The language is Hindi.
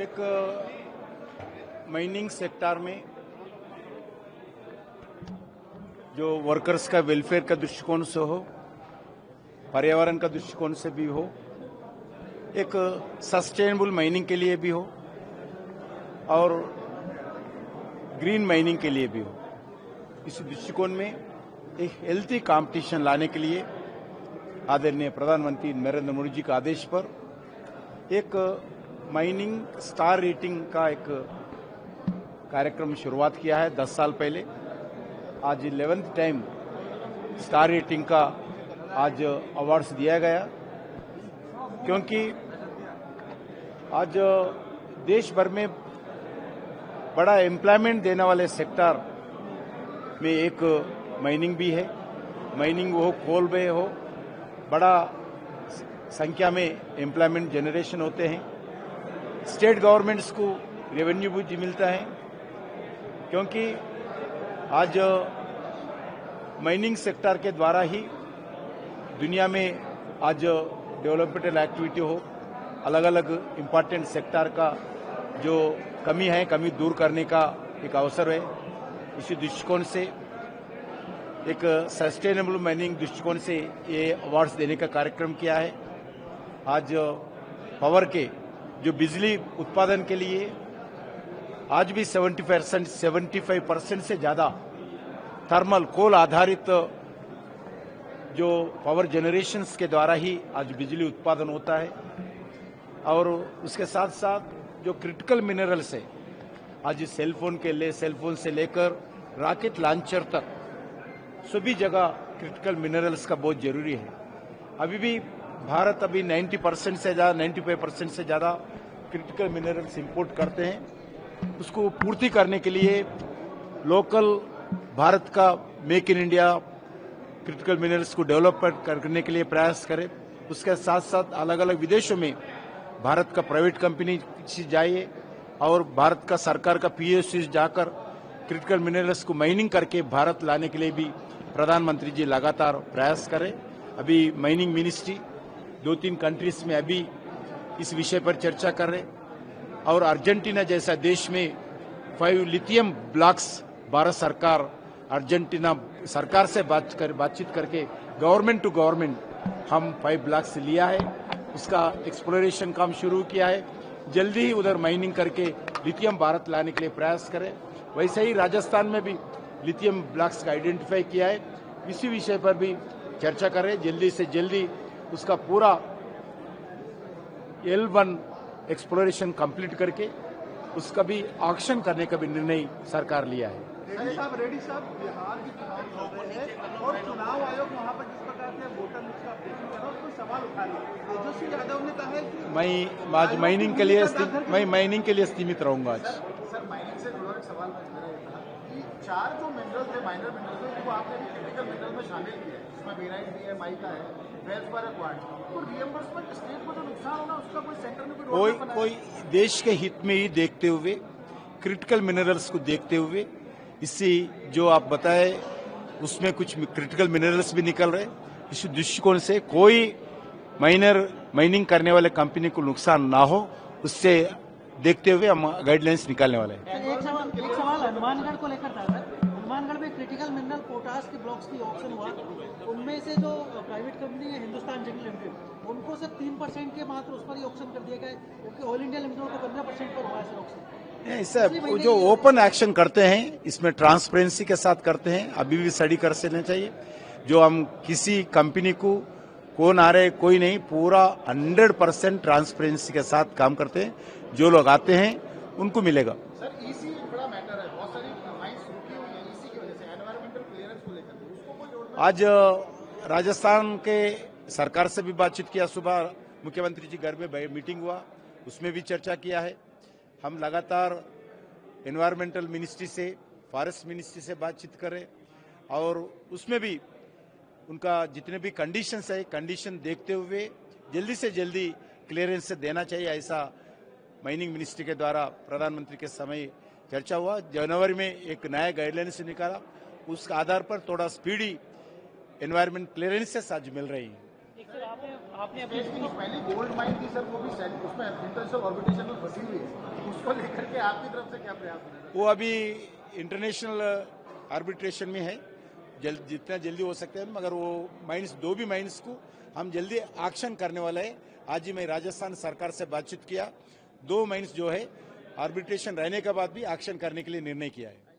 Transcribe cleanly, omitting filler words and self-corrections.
एक माइनिंग सेक्टर में जो वर्कर्स का वेलफेयर का दृष्टिकोण से हो, पर्यावरण का दृष्टिकोण से भी हो, एक सस्टेनेबल माइनिंग के लिए भी हो और ग्रीन माइनिंग के लिए भी हो, इस दृष्टिकोण में एक हेल्थी कंपटीशन लाने के लिए आदरणीय प्रधानमंत्री नरेंद्र मोदी जी के आदेश पर एक माइनिंग स्टार रेटिंग का एक कार्यक्रम शुरुआत किया है 10 साल पहले। आज 11th टाइम स्टार रेटिंग का आज अवार्ड्स दिया गया, क्योंकि आज देश भर में बड़ा एम्प्लॉयमेंट देने वाले सेक्टर में एक माइनिंग भी है। माइनिंग हो, कोल में हो, बड़ा संख्या में एम्प्लॉयमेंट जनरेशन होते हैं। स्टेट गवर्नमेंट्स को रेवेन्यू भी मिलता है, क्योंकि आज माइनिंग सेक्टर के द्वारा ही दुनिया में आज डेवलपमेंटल एक्टिविटी हो, अलग अलग इम्पोर्टेंट सेक्टर का जो कमी दूर करने का एक अवसर है। इसी दृष्टिकोण से एक सस्टेनेबल माइनिंग दृष्टिकोण से ये अवार्ड्स देने का कार्यक्रम किया है। आज पावर के जो बिजली उत्पादन के लिए आज भी 75% से ज्यादा थर्मल कोल आधारित जो पावर जनरेशंस के द्वारा ही आज बिजली उत्पादन होता है। और उसके साथ साथ जो क्रिटिकल मिनरल्स है, आज सेलफोन से लेकर रॉकेट लॉन्चर तक सभी जगह क्रिटिकल मिनरल्स का बहुत जरूरी है। अभी भी भारत 90% से ज्यादा 95% से ज्यादा क्रिटिकल मिनरल्स इंपोर्ट करते हैं। उसको पूर्ति करने के लिए लोकल भारत का make in India critical minerals को डेवलप करने के लिए प्रयास करें। उसके साथ साथ अलग अलग विदेशों में भारत का प्राइवेट कंपनी जाइए और भारत का सरकार का PSUs जाकर क्रिटिकल मिनरल्स को माइनिंग करके भारत लाने के लिए भी प्रधानमंत्री जी लगातार प्रयास करें। अभी माइनिंग मिनिस्ट्री 2-3 कंट्रीज में अभी इस विषय पर चर्चा कर रहे, और अर्जेंटीना जैसा देश में 5 लिथियम ब्लॉक्स भारत सरकार अर्जेंटीना सरकार से बातचीत करके गवर्नमेंट टू गवर्नमेंट हम 5 ब्लॉक्स लिया है। उसका एक्सप्लोरेशन काम शुरू किया है। जल्दी ही उधर माइनिंग करके लिथियम भारत लाने के लिए प्रयास करें। वैसे ही राजस्थान में भी लिथियम ब्लॉक्स का आइडेंटिफाई किया है। इसी विषय पर भी चर्चा करें, जल्दी से जल्दी उसका पूरा L1 एक्सप्लोरेशन कंप्लीट करके उसका भी ऑक्शन करने का भी निर्णय सरकार लिया है। रेड्डी साहब बिहार के चुनाव चल रहे हैं और चुनाव आयोग वहां पर जिस प्रकार से वोटर लिस्ट का अपडेशन कर रहा है, उसको सवाल उठा लिया। तेजस्वी यादव ने कहा है कि मैं आज माइनिंग के लिए सीमित रहूंगा। आज सर माइनिंग से जुड़ा एक सवाल कि 4 जो मिनरल्स है, माइनर मिनरल्स है, वो आपने भी क्रिटिकल मिनरल में शामिल किया है, जिसमें बेराइट भी है, माइका है, वेल्सफेयर एक्वार्ड। तो रिएम्बर्समेंट स्टेट को जो नुकसान होना उसका कोई सेंटर में कोई देश के हित में ही देखते हुए, क्रिटिकल मिनरल्स को देखते हुए, इससे जो आप बताए उसमें कुछ क्रिटिकल मिनरल्स भी निकल रहे, इस दृष्टिकोण से कोई माइनिंग करने वाले कंपनी को नुकसान ना हो, उससे देखते हुए हम गाइडलाइंस निकालने वाले हैं। एक सवाल हनुमानगढ़ को लेकर था सर। हनुमानगढ़ में क्रिटिकल मिनरल पोटास के ब्लॉक्स की ऑप्शन हुआ, उनमें से जो प्राइवेट कंपनी है हिंदुस्तान जिंक लिमिटेड, उनको सिर्फ 3% के मात्र उस पर ही ऑप्शन कर दिया गया, जबकि ऑल इंडिया लिमिटेड को 15% पर हुआ है सर ऑप्शन। ऐसा जो ओपन एक्शन करते हैं इसमें ट्रांसपेरेंसी के साथ करते हैं। अभी भी स्टडी कर लेना चाहिए। जो हम किसी कंपनी को कौन आ रहे कोई नहीं, पूरा 100% ट्रांसपेरेंसी के साथ काम करते हैं। जो लोग आते हैं उनको मिलेगा। सर ईसी बड़ा मैटर है, बहुत सारी माइंस रुकी हुई है ईसी की वजह से, एनवायरमेंटल क्लियरेंस को लेकर उसको कोई जोड़ना। आज राजस्थान के सरकार से भी बातचीत किया। सुबह मुख्यमंत्री जी घर में मीटिंग हुआ, उसमें भी चर्चा किया है। हम लगातार एनवायरमेंटल मिनिस्ट्री से, फॉरेस्ट मिनिस्ट्री से बातचीत करें और उसमें भी उनका जितने भी कंडीशंस है, कंडीशन देखते हुए जल्दी से जल्दी क्लियरेंस से देना चाहिए, ऐसा माइनिंग मिनिस्ट्री के द्वारा प्रधानमंत्री के समय चर्चा हुआ। जनवरी में एक नया गाइडलाइंस निकाला, उसके आधार पर थोड़ा स्पीडी एनवायरमेंट क्लियरेंसेस आज मिल रही है। आपने पहली गोल्ड माइन थी सर, वो भी उसमें इंटरनेशनल ऑर्बिटेशन में फंसी हुई है। उसको लेकर के आपकी तरफ से क्या प्रयास होगा? वो अभी इंटरनेशनल आर्बिट्रेशन में है, जितना जल्दी हो सकता है, मगर वो माइंस दो भी माइंस को हम जल्दी एक्शन करने वाला है। आज ही मैं राजस्थान सरकार से बातचीत किया, 2 माइंस जो है आर्बिट्रेशन रहने के बाद भी एक्शन करने के लिए निर्णय किया है।